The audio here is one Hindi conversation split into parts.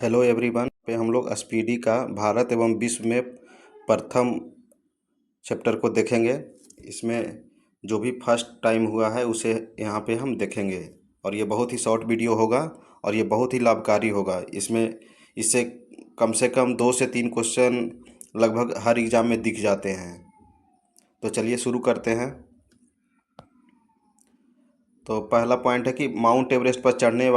हेलो एवरीवन पे हम लोग स्पीडी का भारत एवं विश्व में प्रथम चैप्टर को देखेंगे। इसमें जो भी फर्स्ट टाइम हुआ है उसे यहाँ पे हम देखेंगे और ये बहुत ही शॉर्ट वीडियो होगा और ये बहुत ही लाभकारी होगा। इससे कम से कम 2 से 3 क्वेश्चन लगभग हर एग्ज़ाम में दिख जाते हैं। तो चलिए शुरू करते हैं। तो पहला पॉइंट है कि माउंट एवरेस्ट पर चढ़ने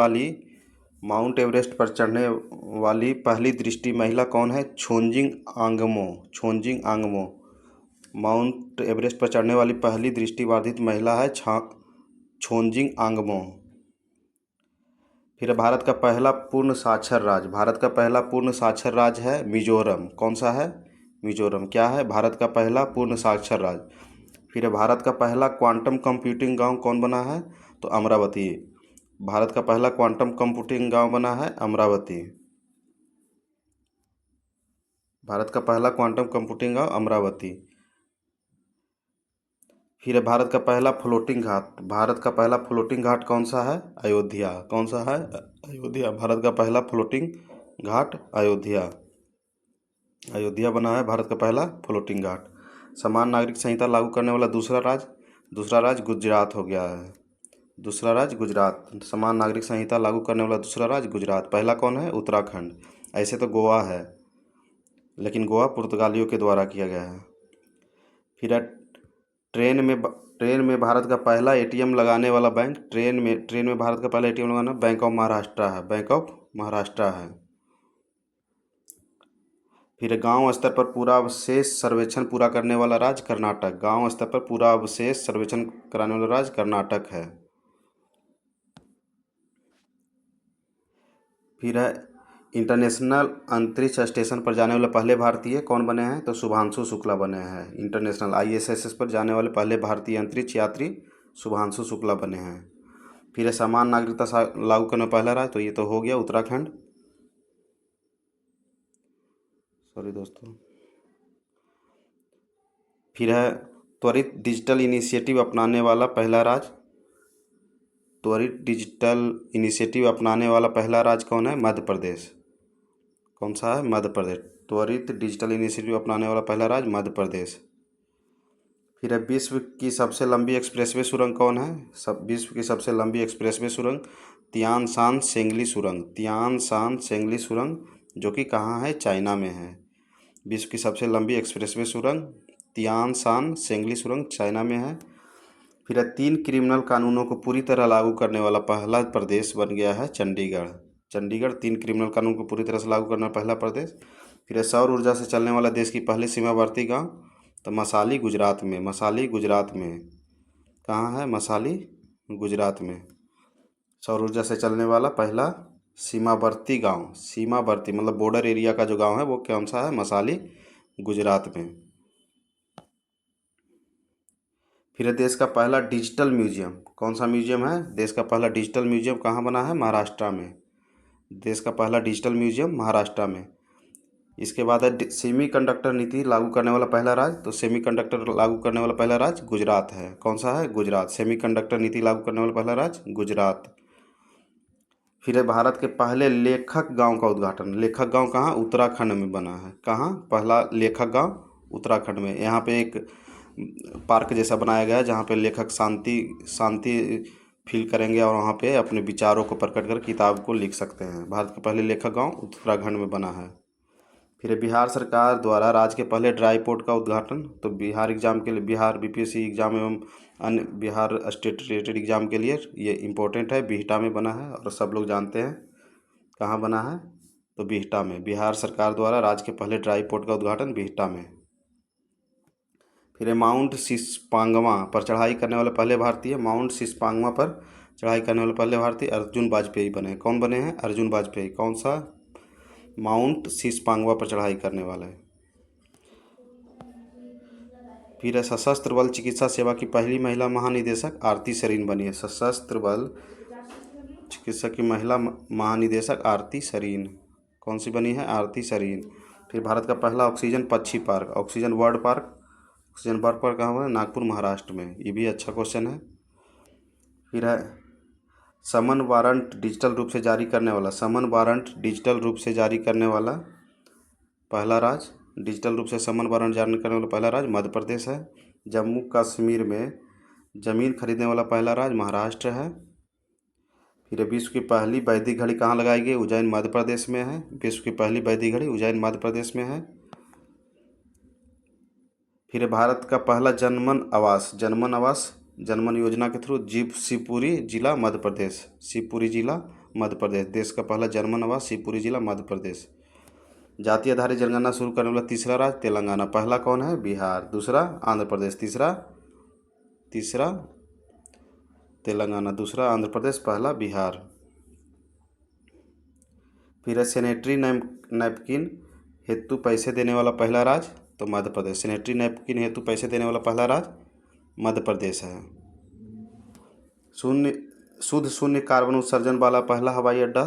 वाली पहली दृष्टि महिला कौन है? छोंजिंग आंगमो माउंट एवरेस्ट पर चढ़ने वाली पहली दृष्टिबाधित महिला है छोंजिंग आंगमो। फिर भारत का पहला पूर्ण साक्षर राज्य है मिजोरम। कौन सा है? मिजोरम। क्या है? भारत का पहला पूर्ण साक्षर राज्य। फिर भारत का पहला क्वांटम कंप्यूटिंग गांव कौन बना है? तो अमरावती। भारत का पहला क्वांटम कंप्यूटिंग गांव बना है अमरावती। भारत का पहला क्वांटम कंप्यूटिंग गांव अमरावती। फिर है भारत का पहला फ्लोटिंग घाट कौन सा है? अयोध्या। कौन सा है? अयोध्या। भारत का पहला फ्लोटिंग घाट अयोध्या। अयोध्या बना है भारत का पहला फ्लोटिंग घाट। समान नागरिक संहिता लागू करने वाला दूसरा राज्य गुजरात हो गया है। दूसरा राज्य गुजरात। समान नागरिक संहिता लागू करने वाला दूसरा राज्य गुजरात। पहला कौन है? उत्तराखंड। ऐसे तो गोवा है, लेकिन गोवा पुर्तगालियों के द्वारा किया गया है। फिर है ट्रेन में भारत का पहला एटीएम लगाने वाला बैंक। ट्रेन में भारत का पहला एटीएम लगाना बैंक ऑफ महाराष्ट्र है। फिर गांव स्तर पर पूरा अवशेष सर्वेक्षण पूरा करने वाला राज्य कर्नाटक। गांव स्तर पर पूरा अवशेष सर्वेक्षण कराने वाला राज्य कर्नाटक है। फिर है इंटरनेशनल अंतरिक्ष स्टेशन पर जाने वाले पहले भारतीय कौन बने हैं? तो शुभांशु शुक्ला बने हैं। इंटरनेशनल ISS पर जाने वाले पहले भारतीय अंतरिक्ष यात्री शुभांशु शुक्ला बने हैं। फिर है समान नागरिकता लागू करने वाला पहला राज्य, तो ये तो हो गया उत्तराखंड। सॉरी दोस्तों। फिर है त्वरित डिजिटल इनिशिएटिव अपनाने वाला पहला राज्य कौन है? मध्य प्रदेश। कौन सा है? मध्य प्रदेश। त्वरित डिजिटल इनिशिएटिव अपनाने वाला पहला राज्य मध्य प्रदेश। फिर है विश्व की सबसे लंबी एक्सप्रेसवे सुरंग कौन है? विश्व की सबसे लंबी एक्सप्रेसवे सुरंग तियान शान सेंगली सुरंग, जो कि कहाँ है? चाइना में है। विश्व की सबसे लंबी एक्सप्रेसवे सुरंग तियान शान सेंगली सुरंग चाइना में है। फिर 3 क्रिमिनल कानूनों को पूरी तरह लागू करने वाला पहला प्रदेश बन गया है चंडीगढ़ 3 क्रिमिनल कानून को पूरी तरह से लागू करने वाला पहला प्रदेश। फिर सौर ऊर्जा से चलने वाला देश की पहली सीमावर्ती गांव, तो मसाली गुजरात में। कहाँ है? मसाली गुजरात में। सौर ऊर्जा से चलने वाला पहला सीमावर्ती मतलब बॉर्डर एरिया का जो गांव है वो कौन सा है? मसाली गुजरात में। फिर देश का पहला डिजिटल म्यूजियम कौन सा म्यूजियम है? देश का पहला डिजिटल म्यूजियम कहाँ बना है? महाराष्ट्र में। देश का पहला डिजिटल म्यूजियम महाराष्ट्र में। इसके बाद है सेमीकंडक्टर नीति लागू करने वाला पहला राज्य, तो सेमीकंडक्टर लागू करने वाला पहला राज्य गुजरात है। कौन सा है? गुजरात। सेमीकंडक्टर नीति लागू करने वाला पहला राज्य गुजरात। फिर है भारत के पहले लेखक गांव का उद्घाटन। लेखक गांव कहाँ? उत्तराखंड में बना है। कहाँ? पहला लेखक गांव उत्तराखंड में। यहाँ पे एक पार्क जैसा बनाया गया है जहाँ पे लेखक शांति फील करेंगे और वहाँ पे अपने विचारों को प्रकट कर किताब को लिख सकते हैं। भारत का पहले लेखक गांव उत्तराखंड में बना है। फिर बिहार सरकार द्वारा राज्य के पहले ड्राई पोर्ट का उद्घाटन, तो बिहार एग्जाम के लिए, बिहार BPSC एग्जाम एवं अन्य बिहार स्टेट रिलेटेड एग्जाम के लिए ये इम्पोर्टेंट है। बिहटा में बना है और सब लोग जानते हैं कहाँ बना है, तो बिहटा में। बिहार सरकार द्वारा राज्य के पहले ड्राई पोर्ट का उद्घाटन बिहटा में। फिर माउंट सिस्पांगमा पर चढ़ाई करने वाले पहले भारतीय अर्जुन वाजपेयी बने। कौन बने हैं? अर्जुन वाजपेयी। कौन सा? माउंट सिस्पांगवा पर चढ़ाई करने वाला है। फिर है सशस्त्र बल चिकित्सा सेवा की पहली महिला महानिदेशक आरती सरीन बनी है। सशस्त्र बल चिकित्सा की महिला महानिदेशक आरती सरीन। कौन सी बनी है? आरती सरीन। फिर भारत का पहला ऑक्सीजन बर्ड पार्क कहाँ हुआ है? नागपुर महाराष्ट्र में। ये भी अच्छा क्वेश्चन है। फिर है समन वारंट डिजिटल रूप से जारी करने वाला, समन वारंट डिजिटल रूप से जारी करने वाला पहला राज्य, डिजिटल रूप से समन वारंट जारी करने वाला पहला राज्य मध्य प्रदेश है। जम्मू कश्मीर में ज़मीन खरीदने वाला पहला राज्य महाराष्ट्र है। फिर विश्व की पहली वैदिक घड़ी कहाँ लगाई गई? उज्जैन मध्य प्रदेश में है। विश्व की पहली वैदिक घड़ी उज्जैन मध्य प्रदेश में है। फिर भारत का पहला जनमन आवास जनमन योजना के थ्रू शिवपुरी जिला मध्य प्रदेश, शिवपुरी जिला मध्य प्रदेश, देश का पहला जनमन आवास शिवपुरी जिला मध्य प्रदेश। जाति आधारित जनगणना शुरू करने वाला तीसरा राज्य तेलंगाना, पहला कौन है? बिहार, दूसरा आंध्र प्रदेश, तीसरा तेलंगाना, दूसरा आंध्र प्रदेश, पहला बिहार। फिर सैनिटरी नैपकिन हेतु पैसे देने वाला पहला राज्य तो मध्य प्रदेश, सैनिटरी नैपकिन हेतु पैसे देने वाला पहला राज्य मध्य प्रदेश है। शुद्ध कार्बन उत्सर्जन वाला पहला हवाई अड्डा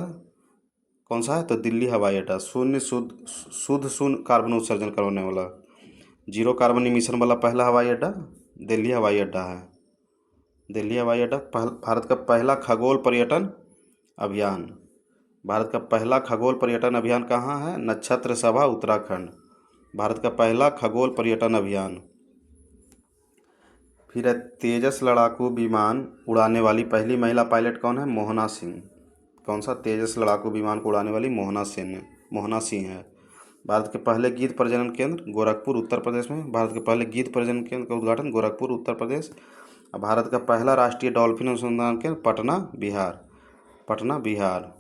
कौन सा है? तो दिल्ली हवाई अड्डा, शुद्ध कार्बन उत्सर्जन करवाने वाला, जीरो कार्बन इमिशन वाला पहला हवाई अड्डा दिल्ली हवाई अड्डा है। दिल्ली हवाई अड्डा। भारत का पहला खगोल पर्यटन अभियान, भारत का पहला खगोल पर्यटन अभियान कहाँ है? नक्षत्र सभा उत्तराखंड, भारत का पहला खगोल पर्यटन अभियान। फिर तेजस लड़ाकू विमान उड़ाने वाली पहली महिला पायलट कौन है? मोहना सिंह। कौन सा? तेजस लड़ाकू विमान को उड़ाने वाली मोहना सिंह है। भारत के पहले गिद्ध प्रजनन केंद्र गोरखपुर उत्तर प्रदेश में, भारत के पहले गिद्ध प्रजनन केंद्र का उद्घाटन गोरखपुर उत्तर प्रदेश। भारत का पहला राष्ट्रीय डॉल्फिन अनुसंधान केंद्र पटना बिहार।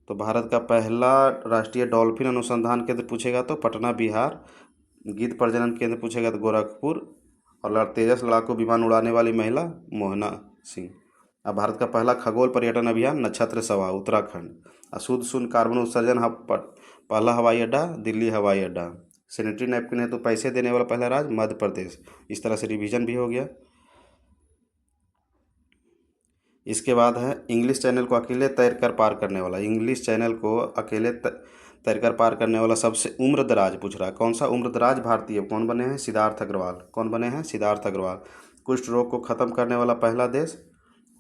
तो भारत का पहला राष्ट्रीय डॉल्फिन अनुसंधान केंद्र पूछेगा तो पटना बिहार, गिद्ध प्रजनन केंद्र पूछेगा तो गोरखपुर, और तेजस लड़ाकू विमान उड़ाने वाली महिला मोहना सिंह। अब भारत का पहला खगोल पर्यटन अभियान नक्षत्र सभा उत्तराखंड। शुद्ध कार्बन उत्सर्जन पहला हवाई अड्डा दिल्ली हवाई अड्डा। सैनिटरी नैपकिन है तो पैसे देने वाला पहला राज्य मध्य प्रदेश। इस तरह से रिवीजन भी हो गया। इसके बाद है इंग्लिश चैनल को अकेले तैरकर पार करने वाला, इंग्लिश चैनल को अकेले तैरकर पार करने वाला सबसे उम्रदराज पूछ रहा है। कौन सा उम्रदराज भारतीय? कौन बने हैं? सिद्धार्थ अग्रवाल। कौन बने हैं? सिद्धार्थ अग्रवाल। कुष्ठ रोग को खत्म करने वाला पहला देश,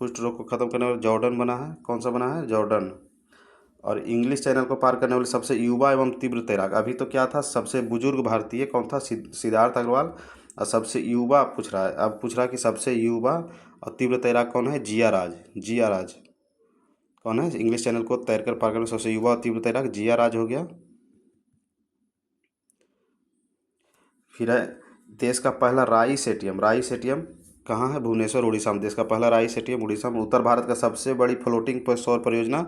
कुष्ठ रोग को खत्म करने वाला जॉर्डन बना है। कौन सा बना है? जॉर्डन। और इंग्लिश चैनल को पार करने वाले सबसे युवा एवं तीव्र तैराक, अभी तो क्या था? सबसे बुजुर्ग भारतीय कौन था? सिद्धार्थ अग्रवाल। और सबसे युवा पूछ रहा है, अब पूछ रहा है कि सबसे युवा और तीव्र तैराक कौन है? जिया राज। कौन है? इंग्लिश चैनल को तैरकर पार करने सबसे युवा और तीव्र तैराक जिया राज हो गया। फिर है देश का पहला राई सेटियम कहाँ है? भुवनेश्वर उड़ीसा में, देश का पहला राई सेटियम उड़ीसा में। उत्तर भारत का सबसे बड़ी फ्लोटिंग सौर परियोजना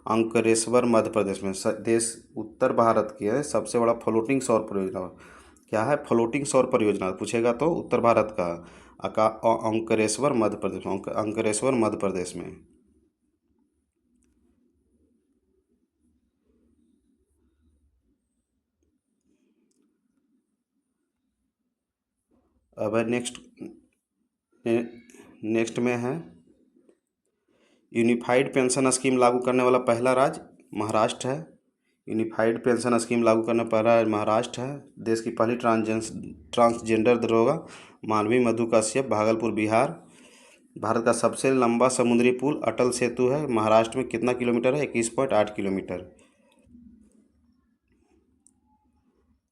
अंकरेश्वर मध्य प्रदेश में। देश उत्तर भारत की है सबसे बड़ा फ्लोटिंग सौर परियोजना क्या है? फ्लोटिंग सौर परियोजना पूछेगा तो उत्तर भारत का अंकरेश्वर मध्य प्रदेश में। अब है नेक्स्ट में है यूनिफाइड पेंशन स्कीम लागू करने वाला पहला राज्य महाराष्ट्र है। यूनिफाइड पेंशन स्कीम लागू करने पहला राज्य महाराष्ट्र है। देश की पहली ट्रांसजेंडर दरोगा मानवी मधु कश्यप, भागलपुर बिहार। भारत का सबसे लंबा समुद्री पुल अटल सेतु है, महाराष्ट्र में कितना किलोमीटर है? 21.8 किलोमीटर।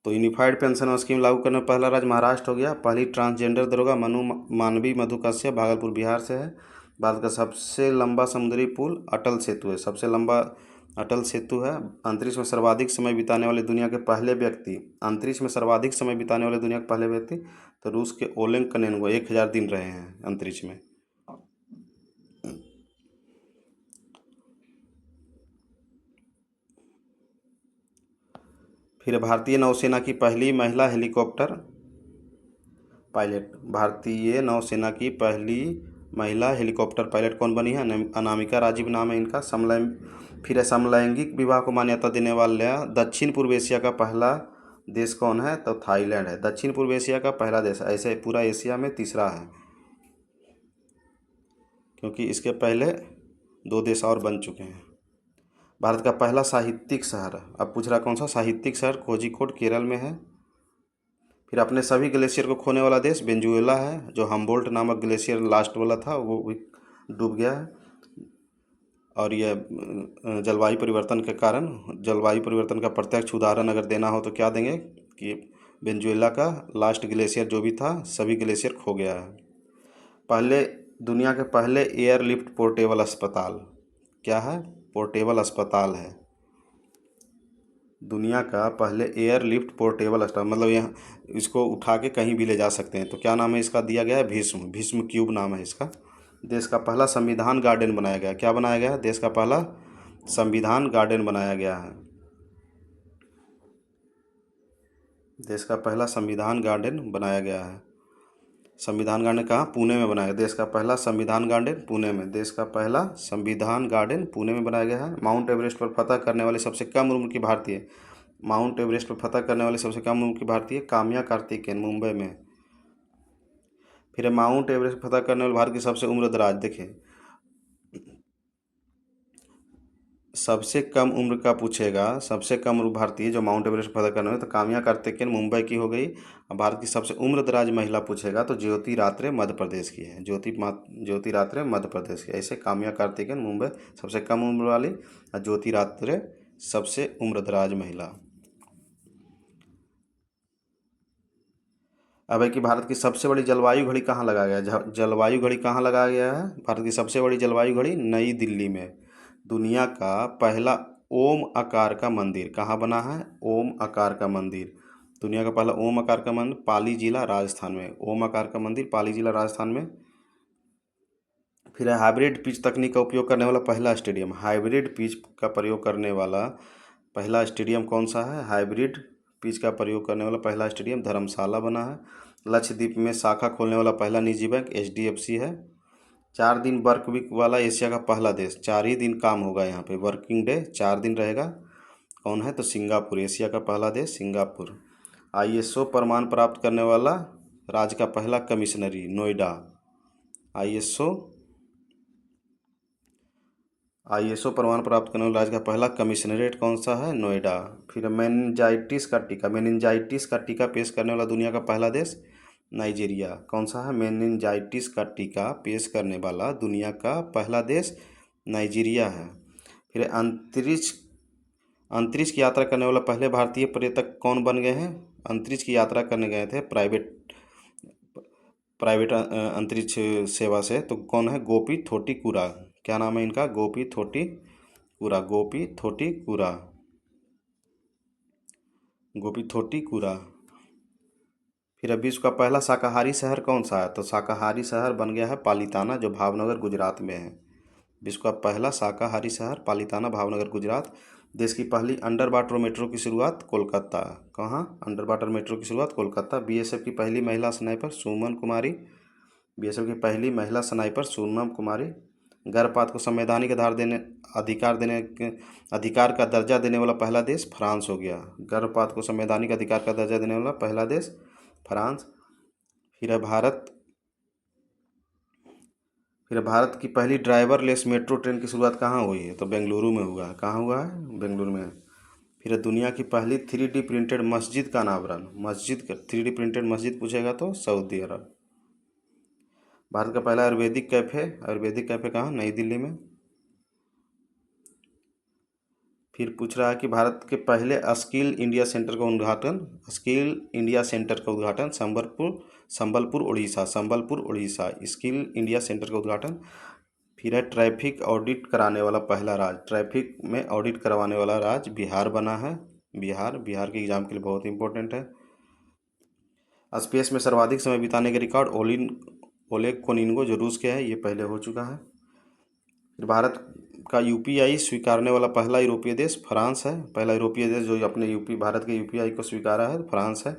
तो यूनिफाइड पेंशन स्कीम लागू करने पहला राज्य महाराष्ट्र हो गया। पहली ट्रांसजेंडर दरोगा मानवी मधु कश्यप, भागलपुर बिहार से है। भारत का सबसे लंबा समुद्री पुल अटल सेतु है, सबसे लंबा अटल सेतु है। अंतरिक्ष में सर्वाधिक समय बिताने वाले दुनिया के पहले व्यक्ति, तो रूस के ओलेग कनेन्को 1000 दिन रहे हैं अंतरिक्ष में। फिर भारतीय नौसेना की पहली महिला हेलीकॉप्टर पायलट, भारतीय नौसेना की पहली महिला हेलीकॉप्टर पायलट कौन बनी है? अनामिका राजीव नाम है इनका। फिर समलैंगिक विवाह को मान्यता देने वाला दक्षिण पूर्व एशिया का पहला देश कौन है? तो थाईलैंड है, दक्षिण पूर्व एशिया का पहला देश। ऐसे पूरा एशिया में तीसरा है, क्योंकि इसके पहले 2 देश और बन चुके हैं। भारत का पहला साहित्यिक शहर, अब पूछ रहा कौन सा? साहित्यिक शहर कोझिकोड केरल में है। फिर अपने सभी ग्लेशियर को खोने वाला देश वेनेजुएला है, जो हम्बोल्ट नामक ग्लेशियर लास्ट वाला था वो भी डूब गया है। और यह जलवायु परिवर्तन के कारण, जलवायु परिवर्तन का प्रत्यक्ष उदाहरण अगर देना हो तो क्या देंगे कि वेनेजुएला का लास्ट ग्लेशियर जो भी था सभी ग्लेशियर खो गया है। पहले दुनिया के पहले एयरलिफ्ट पोर्टेबल अस्पताल क्या है? पोर्टेबल अस्पताल है। दुनिया का पहले एयरलिफ्ट पोर्टेबल अस्पताल, मतलब यहाँ इसको उठा के कहीं भी ले जा सकते हैं। तो क्या नाम है इसका? दिया गया है भीष्म, भीष्म क्यूब नाम है इसका। देश का पहला संविधान गार्डन बनाया गया। क्या बनाया गया है? देश का पहला संविधान गार्डन बनाया गया है। देश का पहला संविधान गार्डन बनाया गया है। संविधान गार्डन कहाँ? पुणे में बनाया गया। देश का पहला संविधान गार्डन पुणे में। देश का पहला संविधान गार्डन पुणे में बनाया गया है। माउंट एवरेस्ट पर फतह करने वाली सबसे कम उम्र की भारतीय, माउंट एवरेस्ट पर फतह करने वाली सबसे कम उम्र की भारतीय काम्या कार्तिकेयन, मुंबई में। फिर माउंट एवरेस्ट फतह करने वाले भारत की सबसे उम्रदराज, देखिए सबसे कम उम्र का पूछेगा, सबसे कम उम्र भारतीय जो माउंट एवरेस्ट फतह करने में, तो काम्या कार्तिकेयन मुंबई की हो गई। और भारत की सबसे उम्रदराज महिला पूछेगा तो ज्योति रात्रे मध्य प्रदेश की है। ज्योति रात्रे मध्य प्रदेश की। ऐसे काम्या कार्तिकेयन मुंबई सबसे कम उम्र वाली, और ज्योति रात्रे सबसे उम्रदराज महिला। अब है कि भारत की सबसे बड़ी जलवायु घड़ी कहाँ लगाया गया? जलवायु घड़ी कहाँ लगाया गया है? भारत की सबसे बड़ी जलवायु घड़ी नई दिल्ली में। दुनिया का पहला ओम आकार का मंदिर कहाँ बना है? ओम आकार का मंदिर। दुनिया का पहला ओम आकार का मंदिर पाली जिला राजस्थान में। ओम आकार का मंदिर पाली जिला राजस्थान में। फिर है हाइब्रिड पिच तकनीक का उपयोग करने वाला पहला स्टेडियम। हाइब्रिड पिच का प्रयोग करने वाला पहला स्टेडियम कौन सा है? हाइब्रिड पिच का प्रयोग करने वाला पहला स्टेडियम धर्मशाला बना है। लक्षद्वीप में शाखा खोलने वाला पहला निजी बैंक HDFC है। 4 दिन वर्क वीक वाला एशिया का पहला देश, 4 ही दिन काम होगा यहाँ पे, वर्किंग डे 4 दिन रहेगा। कौन है? तो सिंगापुर, एशिया का पहला देश सिंगापुर। ISO प्रमाण प्राप्त करने वाला राज्य का पहला कमिश्नरी नोएडा। ISO प्रमाण प्राप्त करने वाला राज्य का पहला कमिश्नरेट कौन सा है? नोएडा। फिर मेनिंजाइटिस का टीका पेश करने वाला दुनिया का पहला देश नाइजीरिया। कौन सा है? मेनिंजाइटिस का टीका पेश करने वाला दुनिया का पहला देश नाइजीरिया है। फिर अंतरिक्ष की यात्रा करने वाला पहले भारतीय पर्यटक कौन बन गए हैं? अंतरिक्ष की यात्रा करने गए थे प्राइवेट अंतरिक्ष सेवा से, तो कौन है? गोपी थोटीकुरा। क्या नाम है इनका? गोपी थोटीकुरा। गोपी थोटीकुरा। फिर अब विश्व का पहला शाकाहारी शहर कौन सा है? तो शाकाहारी शहर बन गया है पालिताना, जो भावनगर गुजरात में है। विश्व का पहला शाकाहारी शहर पालिताना, भावनगर गुजरात। देश की पहली अंडर वाटर मेट्रो की शुरुआत कोलकाता। कहाँ? अंडर वाटर मेट्रो की शुरुआत कोलकाता। BSF की पहली महिला स्नाइपर सुमन कुमारी। BSF की पहली महिला स्नाइपर सुमन कुमारी। गर्भपात को संवैधानिक अधिकार का दर्जा देने वाला पहला देश फ्रांस हो गया। गर्भपात को संवैधानिक अधिकार का दर्जा देने वाला पहला देश फ्रांस। फिर है भारत की पहली ड्राइवरलेस मेट्रो ट्रेन की शुरुआत कहाँ हुई है? तो बेंगलुरु में हुआ है। कहाँ हुआ है? बेंगलुरु में। फिर दुनिया की पहली 3D प्रिंटेड मस्जिद का अनावरण। 3D प्रिंटेड मस्जिद पूछेगा तो सऊदी अरब। भारत का पहला आयुर्वेदिक कैफ़े कहाँ? नई दिल्ली में। फिर पूछ रहा है कि भारत के पहले स्किल इंडिया सेंटर का उद्घाटन Sambalpur Orissa. Skill India centre का उद्घाटन। फिर है ट्रैफिक ऑडिट कराने वाला पहला राज्य, ट्रैफिक में ऑडिट करवाने वाला राज्य बिहार बना है। बिहार के एग्जाम के लिए बहुत इंपॉर्टेंट है। स्पेस में सर्वाधिक समय बिताने के रिकॉर्ड ओलेग कोनिन्गो, जो रूस के हैं, ये पहले हो चुका है। फिर भारत का UPI स्वीकारने वाला पहला यूरोपीय देश फ्रांस है। पहला यूरोपीय देश जो अपने भारत के UPI को स्वीकारा है फ्रांस है।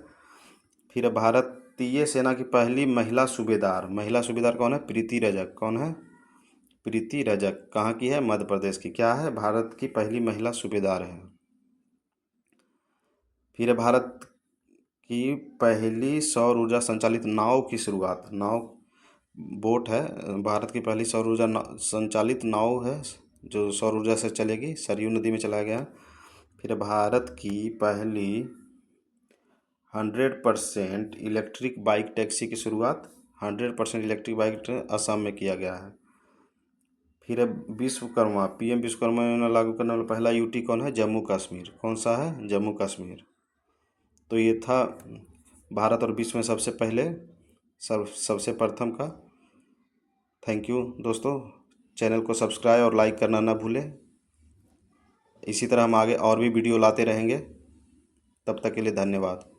फिर भारतीय सेना की पहली महिला सूबेदार कौन है? प्रीति रजक। कौन है? प्रीति रजक। कहाँ की है? मध्य प्रदेश की। क्या है? भारत की पहली महिला सूबेदार है। फिर भारत की पहली सौर ऊर्जा संचालित नाव की शुरुआत। बोट है। भारत की पहली सौर ऊर्जा संचालित नाव है जो सौर ऊर्जा से चलेगी, सरयू नदी में चलाया गया। फिर भारत की पहली 100% इलेक्ट्रिक बाइक टैक्सी की शुरुआत, 100% इलेक्ट्रिक बाइक असम में किया गया है। फिर है विश्वकर्मा, पीएम विश्वकर्मा योजना लागू करने वाला पहला यूटी कौन है? जम्मू कश्मीर। कौन सा है? जम्मू कश्मीर। तो ये था भारत और विश्व में सबसे पहले सबसे प्रथम का। थैंक यू दोस्तों, चैनल को सब्सक्राइब और लाइक करना ना भूलें। इसी तरह हम आगे और भी वीडियो लाते रहेंगे। तब तक के लिए धन्यवाद।